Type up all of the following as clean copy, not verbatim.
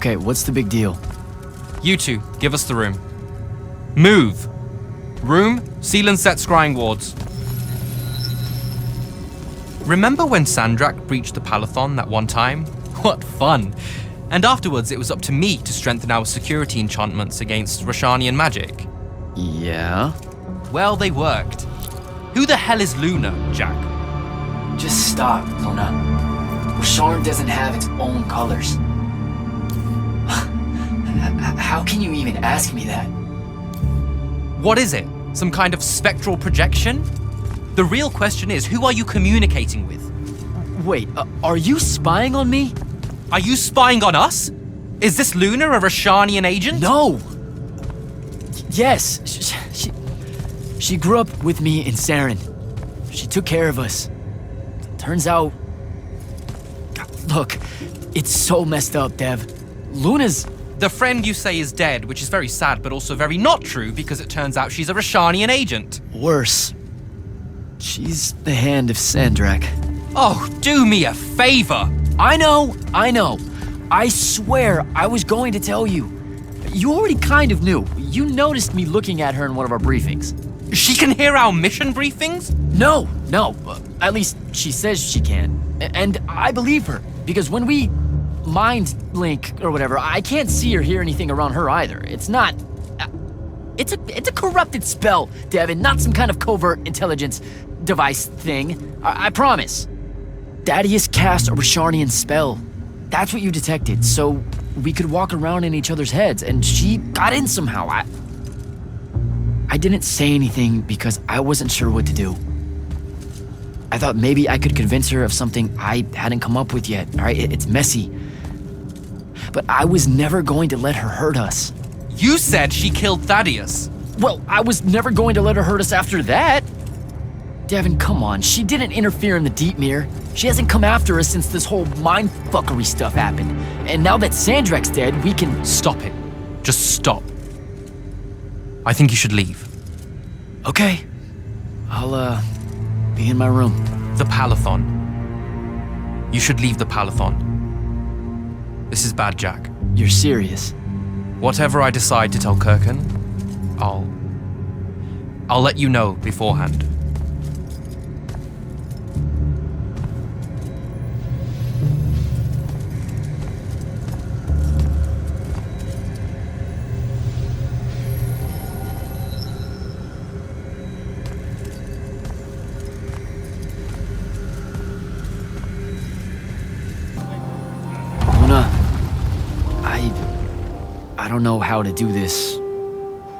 Okay, what's the big deal? You two, give us the room. Move! Room, seal and set scrying wards. Remember when Sandrak breached the Palathon that one time? What fun! And afterwards it was up to me to strengthen our security enchantments against Rashanian magic. Yeah? Well, they worked. Who the hell is Luna, Jack? Just stop, Luna. Sharn doesn't have its own colors. How can you even ask me that? What is it? Some kind of spectral projection? The real question is, who are you communicating with? Wait, are you spying on me? Are you spying on us? Is this Luna a Rashanian agent? No! Yes, she grew up with me in Saren. She took care of us. Turns out... Look, it's so messed up, Dev. Luna's... The friend you say is dead, which is very sad, but also very not true, because it turns out she's a Rashanian agent. Worse. She's the hand of Sandrak. Oh, do me a favor! I know. I swear I was going to tell you. You already kind of knew. You noticed me looking at her in one of our briefings. She can hear our mission briefings? No. At least she says she can. And I believe her, because when we mind link or whatever, I can't see or hear anything around her either. It's not... It's a corrupted spell, Devin, not some kind of covert intelligence device thing. I promise. Thaddeus cast a Rashanian spell. That's what you detected, so we could walk around in each other's heads, and she got in somehow. I didn't say anything because I wasn't sure what to do. I thought maybe I could convince her of something I hadn't come up with yet, all right? It's messy. But I was never going to let her hurt us. You said she killed Thaddeus. Well, I was never going to let her hurt us after that. Devin, come on. She didn't interfere in the Deep Mirror. She hasn't come after us since this whole mindfuckery stuff happened. And now that Sandrak's dead, we can... Stop it. Just stop. I think you should leave. Okay. I'll, be in my room. The Palathon. You should leave the Palathon. This is bad, Jack. You're serious? Whatever I decide to tell Kirkan, I'll let you know beforehand. I don't know how to do this.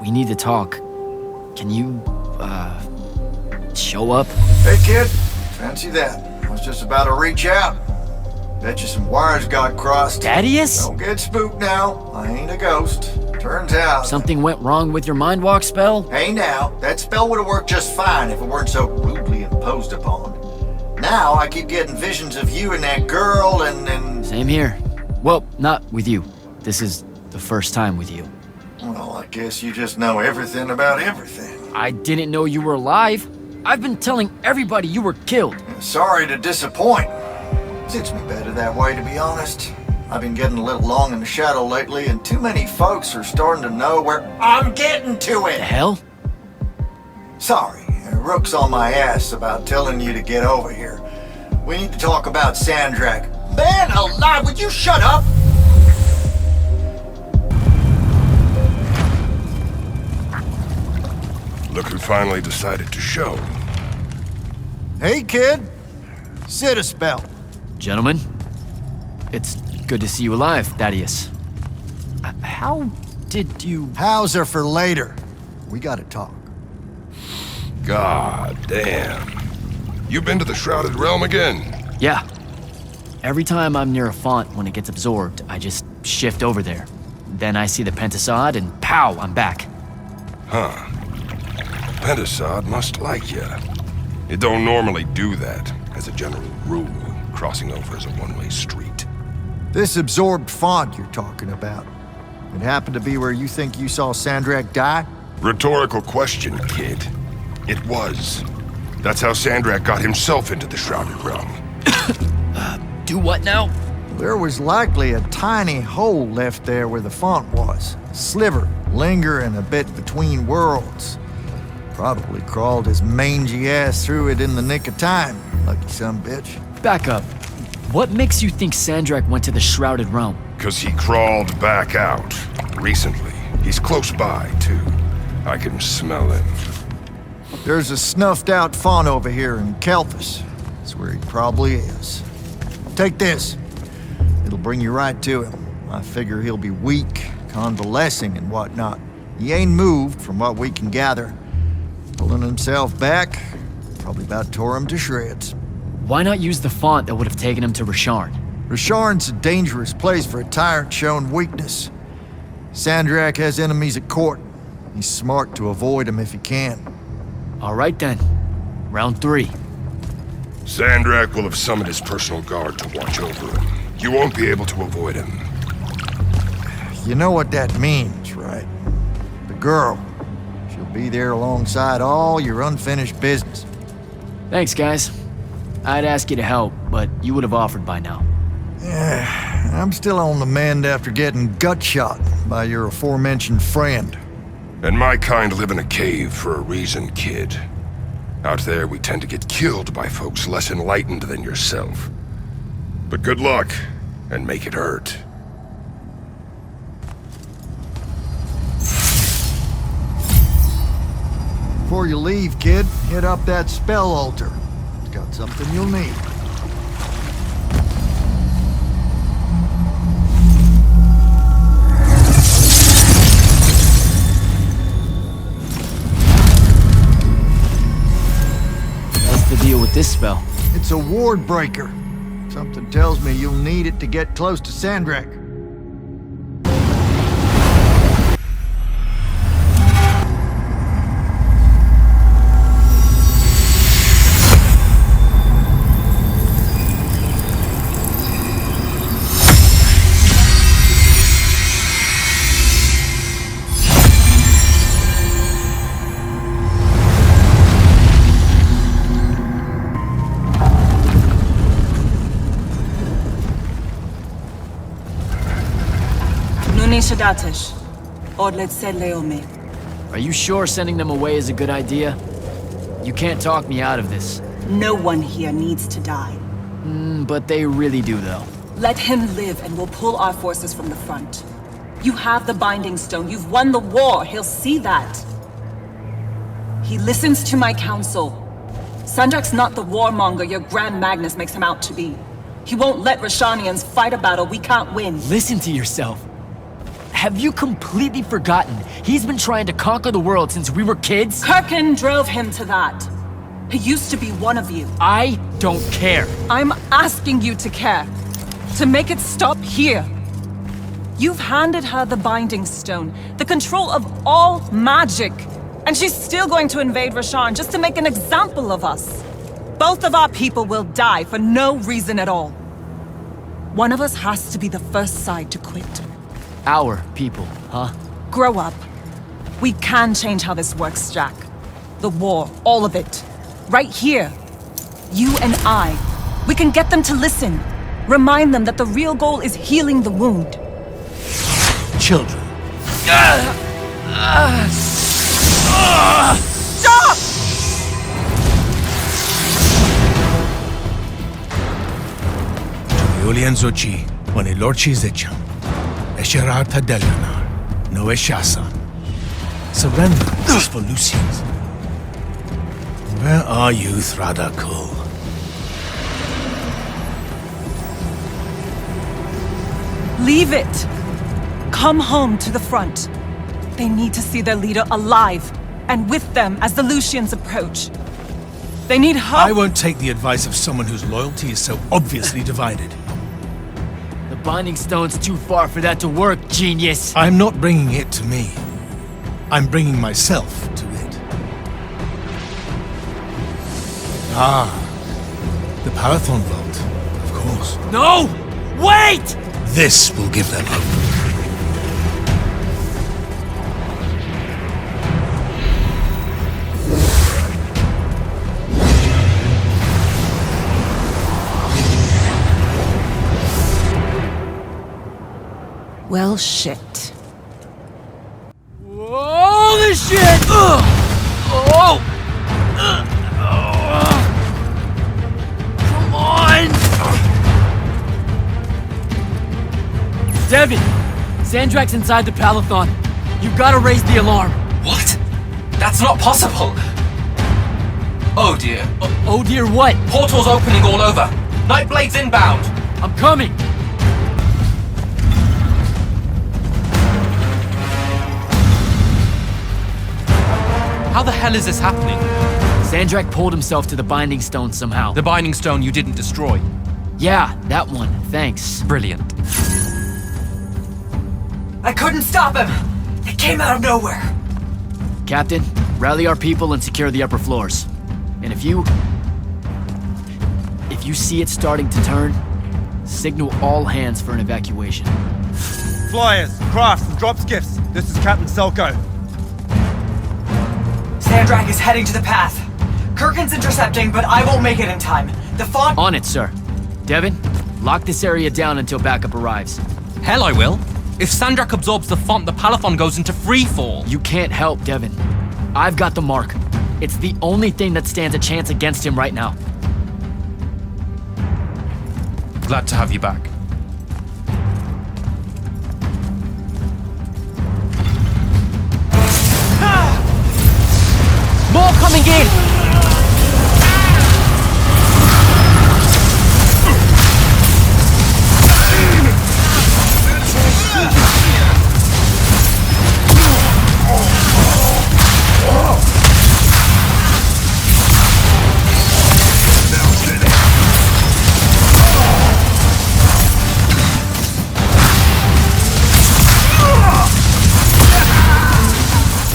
We need to talk. Can you, show up? Hey, kid. Fancy that. I was just about to reach out. Bet you some wires got crossed. Thaddeus? Don't get spooked now. I ain't a ghost. Turns out... Something went wrong with your mind walk spell? Hey now, that spell would've worked just fine if it weren't so rudely imposed upon. Now I keep getting visions of you and that girl and... Same here. Well, not with you. This is the first time with you. Well, I guess you just know everything about everything. I didn't know you were alive. I've been telling everybody you were killed. Sorry to disappoint. Suits me better that way, to be honest. I've been getting a little long in the shadow lately, and too many folks are starting to know where I'm getting to it. The hell? Sorry, Rook's on my ass about telling you to get over here. We need to talk about Sandrak. Man alive, would you shut up? Look who finally decided to show. Hey, kid. Sit a spell. Gentlemen, it's good to see you alive, Thaddeus. How did you... How's are for later. We gotta talk. God damn. You been to the Shrouded Realm again? Yeah. Every time I'm near a font when it gets absorbed, I just shift over there. Then I see the Pentasod and pow, I'm back. Huh. Pentasod must like you. It don't normally do that, as a general rule. Crossing over is a one-way street. This absorbed font you're talking about, it happened to be where you think you saw Sandrak die? Rhetorical question, kid. It was. That's how Sandrak got himself into the Shrouded Realm. Do what now? There was likely a tiny hole left there where the font was. A sliver, lingering a bit between worlds. Probably crawled his mangy ass through it in the nick of time. Lucky son bitch. Back up. What makes you think Sandrak went to the Shrouded Realm? 'Cause he crawled back out. Recently. He's close by, too. I can smell him. There's a snuffed out font over here in Kelthus. That's where he probably is. Take this. It'll bring you right to him. I figure he'll be weak, convalescing and whatnot. He ain't moved from what we can gather. Pulling himself back, probably about tore him to shreds. Why not use the font that would have taken him to Rasharn? Rasharn's a dangerous place for a tyrant showing weakness. Sandrak has enemies at court. He's smart to avoid them if he can. All right then. Round 3. Sandrak will have summoned his personal guard to watch over him. You won't be able to avoid him. You know what that means, right? The girl. She'll be there alongside all your unfinished business. Thanks, guys. I'd ask you to help, but you would have offered by now. Yeah, I'm still on the mend after getting gut shot by your aforementioned friend. And my kind live in a cave for a reason, kid. Out there, we tend to get killed by folks less enlightened than yourself. But good luck, and make it hurt. Before you leave, kid, hit up that spell altar. It's got something you'll need. What's the deal with this spell? It's a ward breaker. Something tells me you'll need it to get close to Sandrak. Are you sure sending them away is a good idea? You can't talk me out of this. No one here needs to die. But they really do, though. Let him live and we'll pull our forces from the front. You have the Binding Stone. You've won the war. He'll see that. He listens to my counsel. Sandrak's not the warmonger your Grand Magnus makes him out to be. He won't let Rashanians fight a battle we can't win. Listen to yourself. Have you completely forgotten? He's been trying to conquer the world since we were kids? Kirkin drove him to that. He used to be one of you. I don't care. I'm asking you to care. To make it stop here. You've handed her the Binding Stone, the control of all magic. And she's still going to invade Rasharn just to make an example of us. Both of our people will die for no reason at all. One of us has to be the first side to quit. Our people, huh? Grow up. We can change how this works, Jack. The war, all of it. Right here. You and I. We can get them to listen. Remind them that the real goal is healing the wound. Children. Stop! Julian Zochi, when a lorchi zecham. Esherar Tadelanar, no Eshasan. Surrender is for Lucians. Where are you, Thradakul? Leave it! Come home to the front. They need to see their leader alive, and with them as the Lucians approach. They need help. I won't take the advice of someone whose loyalty is so obviously divided. The Binding Stone's too far for that to work, genius! I'm not bringing it to me. I'm bringing myself to it. Ah, the Parathon Vault, of course. No! Wait! This will give them hope. Well, shit. Holy shit! Ugh! Oh! Come on! Devin! Sandrak's inside the Palathon. You gotta raise the alarm. What? That's not possible. Oh dear. Oh dear, what? Portals opening all over. Nightblade's inbound. I'm coming! How the hell is this happening? Sandrak pulled himself to the Binding Stone somehow. The Binding Stone you didn't destroy. Yeah, that one. Thanks. Brilliant. I couldn't stop him! It came out of nowhere! Captain, rally our people and secure the upper floors. And if you see it starting to turn, signal all hands for an evacuation. Flyers, crafts, and drop skiffs. This is Captain Selko. Sandrak is heading to the path. Kirkin's intercepting, but I won't make it in time. The font— On it, sir. Devin, lock this area down until backup arrives. Hell I will. If Sandrak absorbs the font, the Palathon goes into freefall. You can't help, Devin. I've got the mark. It's the only thing that stands a chance against him right now. Glad to have you back. More coming in!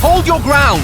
Hold your ground!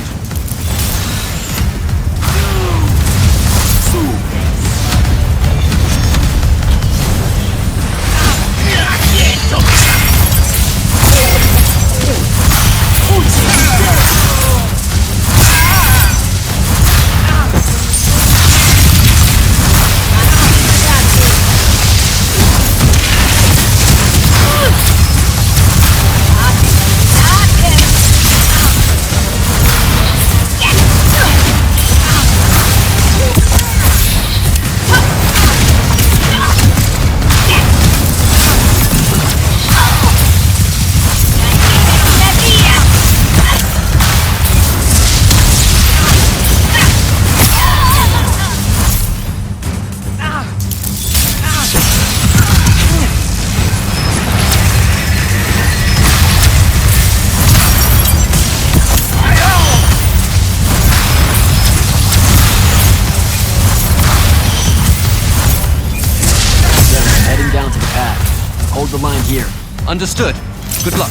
The line here. Understood. Good luck.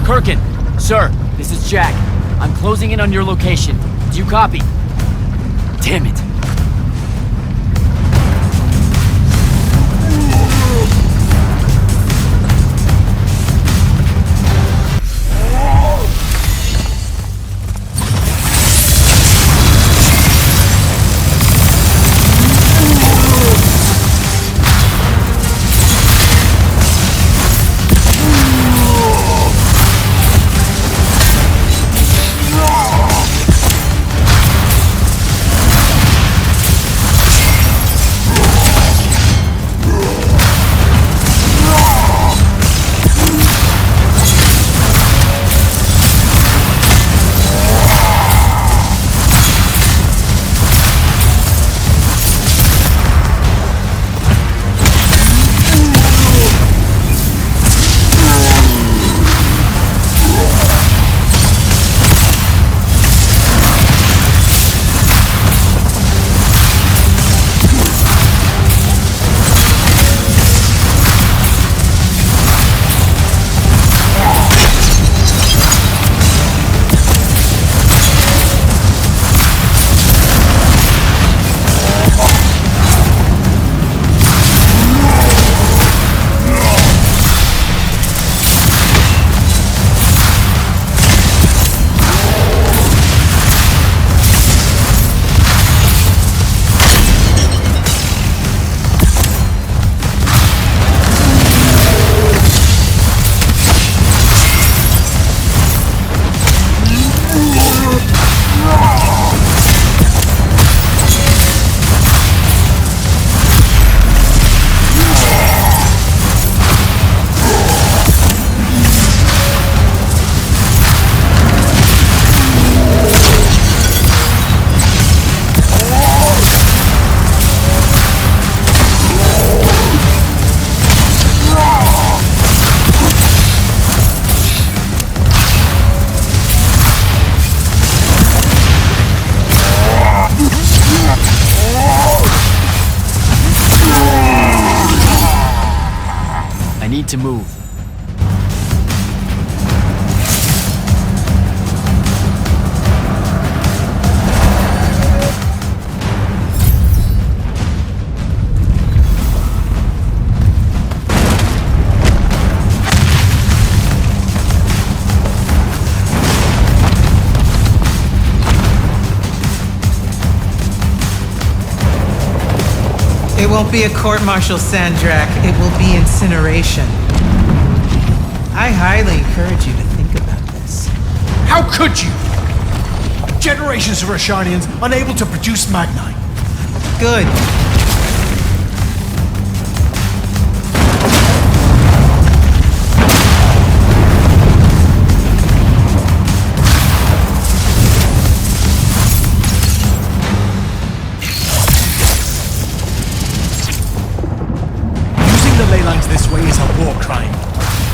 Kirkin, sir, this is Jack. I'm closing in on your location. Do you copy? Damn it. won't be a court-martial, Sandrak. It will be incineration. I highly encourage you to think about this. How could you? Generations of Roshanians unable to produce Magnite. Good. Using the ley lines this way is a war crime.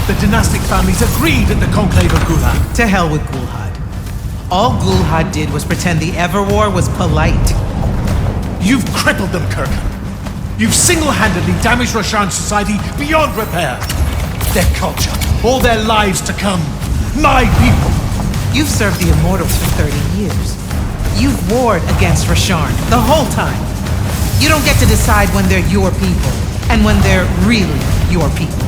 The dynastic families agreed at the Conclave of Gulhad. To hell with Gulhad. All Gulhad did was pretend the Everwar was polite. You've crippled them, Kirk. You've single-handedly damaged Roshan's society beyond repair. Their culture, all their lives to come. My people. You've served the Immortals for 30 years. You've warred against Rasharn the whole time. You don't get to decide when they're your people and when they're really your people.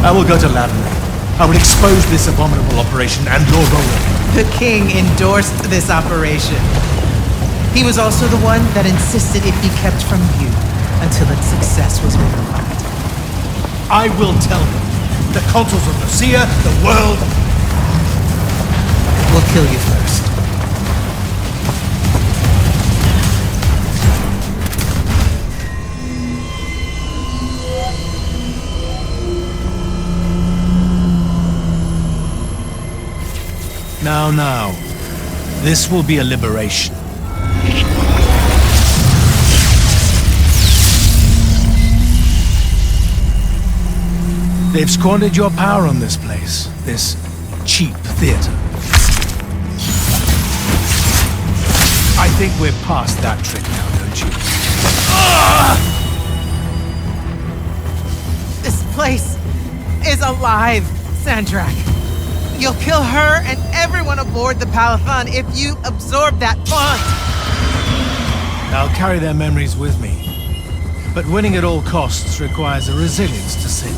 I will go to Lavender. I will expose this abominable operation and Lord Roland. The king endorsed this operation. He was also the one that insisted it be kept from you until its success was verified. I will tell them. The consuls of Lucia, the world. We'll kill you first. Now. This will be a liberation. They've squandered your power on this place. This cheap theater. I think we're past that trick now, don't you? This place is alive, Sandrak. You'll kill her and everyone aboard the Palathan if you absorb that font. I'll carry their memories with me. But winning at all costs requires a resilience to sin.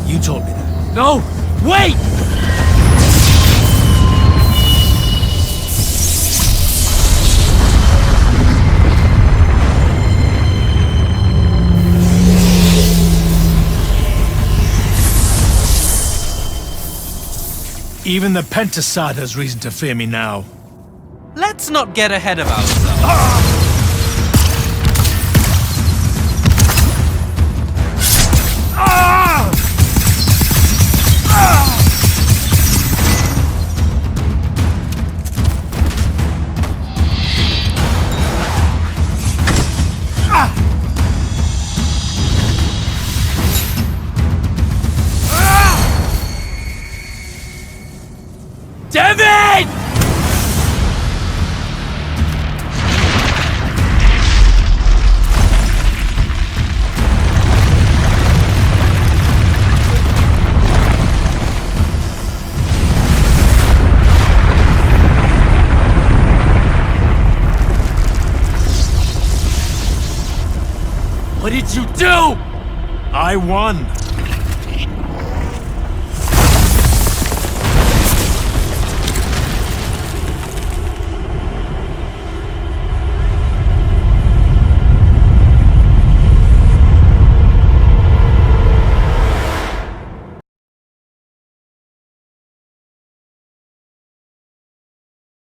You told me that. No! Wait! Even the Pentasad has reason to fear me now. Let's not get ahead of ourselves. Devin! do? I won.